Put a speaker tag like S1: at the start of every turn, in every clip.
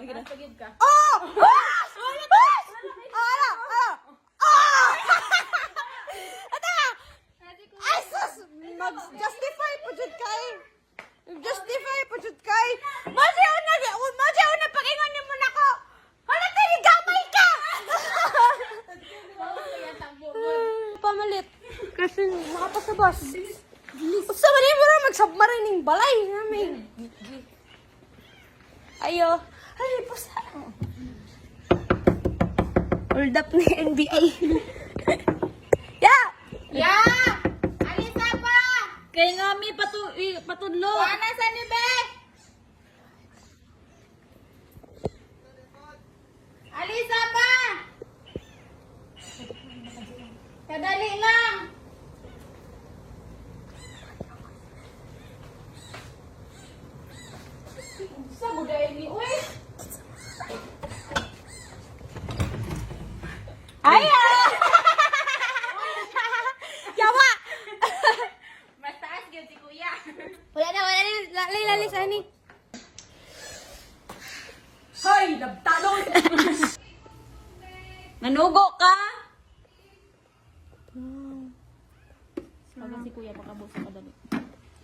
S1: sige na.
S2: Pagid ka.
S1: Oh! Ano? Ata! Ay, sus! Mag-justify po dyan kay. Justify po dyan kay. Masyaw na pakingan niyo muna ko. Hala, tayo, gamay ka! Pamalit. Kasi makapasabas. Sa mali mo rin magsubmarining balay namin. Ayo. Ay, pusa. Hold up ni NBA.
S2: Ya! Alisa pa!
S1: Kaya nga may patudlo.
S2: Paano sa ni Be? Alisa pa! Kadali lang! Sa budaya ni Uy!
S1: Ay! Yawa!
S2: Mas taas yun si Kuya.
S1: Wala na. Lalis, ani.
S2: Hoy! Labtalon!
S1: Nanugo ka?
S2: Pagka si Kuya pakabos sa kadali.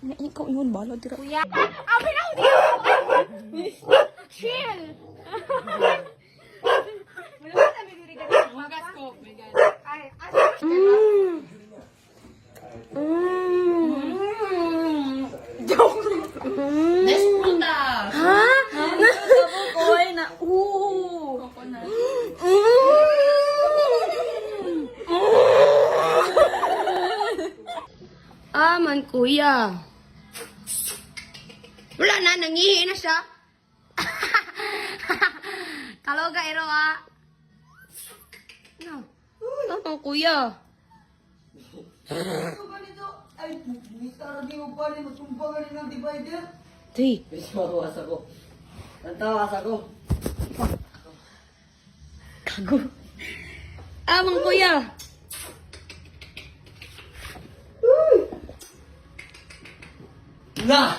S1: Ikaw yun, bala dira.
S2: Kuya! Abi na ako dito! Chill! Wala na sabi diri ka. Magas ko. Ay,
S1: Desputa! Ha? Koy na. Aman, kuya. Wala na, nangihi na siya. Kaloga, ero, No. Aman, kuya.
S3: Ay, tara di mo pa rin, matumpa ka rin ng divider.
S1: Tuy.
S3: Tawas ako. Tawas ako.
S1: Kago. Amang kuya.
S3: Na!